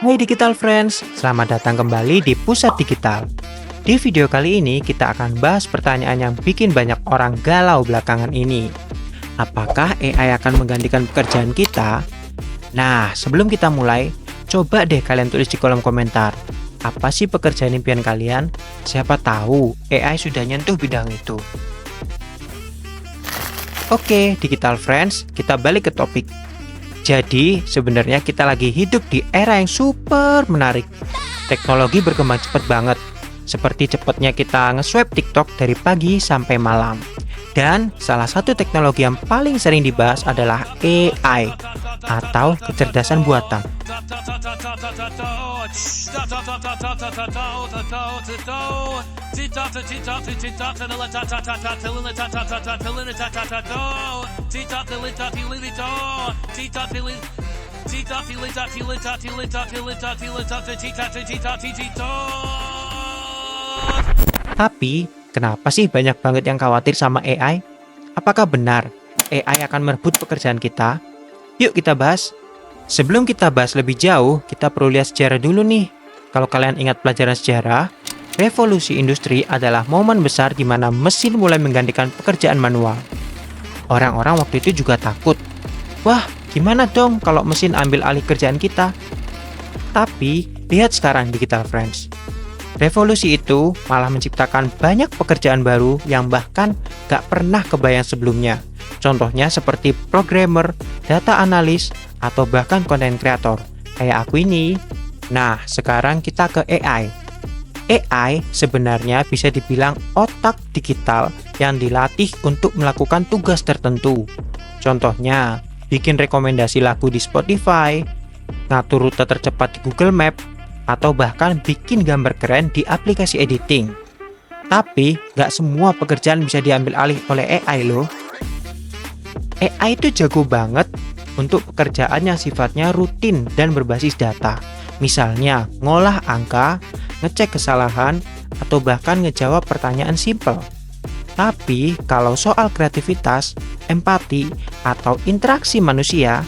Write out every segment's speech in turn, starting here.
Hai Digital Friends, selamat datang kembali di Pusat Digital. Di video kali ini kita akan bahas pertanyaan yang bikin banyak orang galau belakangan ini. Apakah AI akan menggantikan pekerjaan kita? Nah, sebelum kita mulai, coba deh kalian tulis di kolom komentar. Apa sih pekerjaan impian kalian? Siapa tahu AI sudah nyentuh bidang itu. Oke, Digital Friends, kita balik ke topik. Jadi, sebenarnya kita lagi hidup di era yang super menarik. Teknologi berkembang cepat banget. Seperti cepatnya kita nge-swipe TikTok dari pagi sampai malam. Dan salah satu teknologi yang paling sering dibahas adalah AI atau kecerdasan buatan. Tapi, kenapa sih banyak banget yang khawatir sama AI? Apakah benar AI akan merebut pekerjaan kita? Yuk kita bahas. Sebelum kita bahas lebih jauh, kita perlu lihat sejarah dulu nih. Kalau kalian ingat pelajaran sejarah, revolusi industri adalah momen besar di mana mesin mulai menggantikan pekerjaan manual. Orang-orang waktu itu juga takut. Wah, gimana dong kalau mesin ambil alih kerjaan kita? Tapi, lihat sekarang Digital Friends. Revolusi itu malah menciptakan banyak pekerjaan baru yang bahkan gak pernah kebayang sebelumnya. Contohnya seperti programmer, data analis, atau bahkan content creator, kayak aku ini. Nah, sekarang kita ke AI. AI sebenarnya bisa dibilang otak digital yang dilatih untuk melakukan tugas tertentu. Contohnya, bikin rekomendasi lagu di Spotify, ngatur rute tercepat di Google Map, atau bahkan bikin gambar keren di aplikasi editing. Tapi, gak semua pekerjaan bisa diambil alih oleh AI loh. AI itu jago banget untuk pekerjaan yang sifatnya rutin dan berbasis data. Misalnya, ngolah angka, ngecek kesalahan, atau bahkan ngejawab pertanyaan simple. Tapi, kalau soal kreativitas, empati, atau interaksi manusia,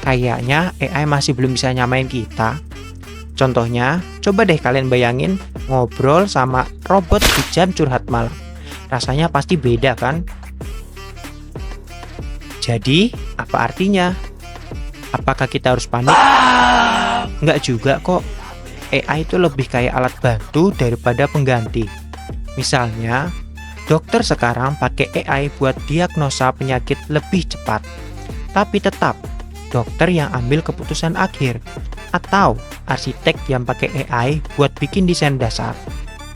kayaknya AI masih belum bisa nyamain kita. Contohnya, coba deh kalian bayangin ngobrol sama robot di jam curhat malam. Rasanya pasti beda kan? Jadi, apa artinya? Apakah kita harus panik? Enggak juga kok. AI itu lebih kayak alat bantu daripada pengganti. Misalnya, dokter sekarang pakai AI buat diagnosa penyakit lebih cepat. Tapi tetap, dokter yang ambil keputusan akhir. Atau arsitek yang pakai AI buat bikin desain dasar.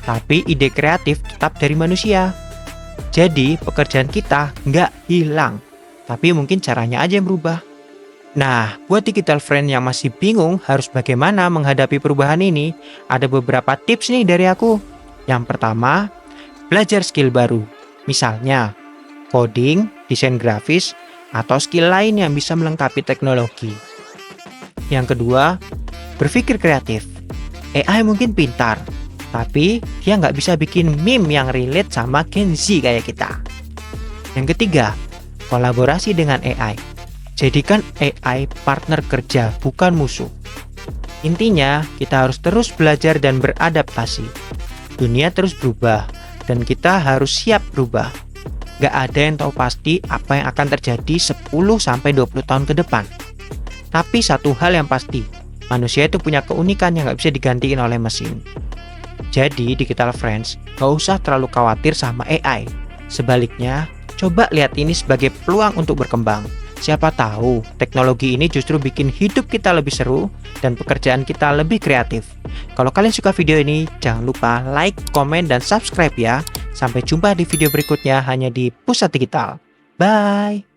Tapi ide kreatif tetap dari manusia. Jadi pekerjaan kita nggak hilang, tapi mungkin caranya aja yang berubah. Nah, buat digital friend yang masih bingung harus bagaimana menghadapi perubahan ini, ada beberapa tips nih dari aku. Yang pertama, belajar skill baru. Misalnya, coding, desain grafis, atau skill lain yang bisa melengkapi teknologi. Yang kedua, berpikir kreatif. AI mungkin pintar, tapi dia nggak bisa bikin meme yang relate sama Gen Z kayak kita. Yang ketiga, kolaborasi dengan AI. Jadikan AI partner kerja, bukan musuh. Intinya, kita harus terus belajar dan beradaptasi. Dunia terus berubah, dan kita harus siap berubah. Nggak ada yang tahu pasti apa yang akan terjadi 10-20 tahun ke depan. Tapi satu hal yang pasti, manusia itu punya keunikan yang nggak bisa digantiin oleh mesin. Jadi, Digital Friends, nggak usah terlalu khawatir sama AI. Sebaliknya, coba lihat ini sebagai peluang untuk berkembang. Siapa tahu, teknologi ini justru bikin hidup kita lebih seru dan pekerjaan kita lebih kreatif. Kalau kalian suka video ini, jangan lupa like, komen, dan subscribe ya. Sampai jumpa di video berikutnya hanya di Pusat Digital. Bye!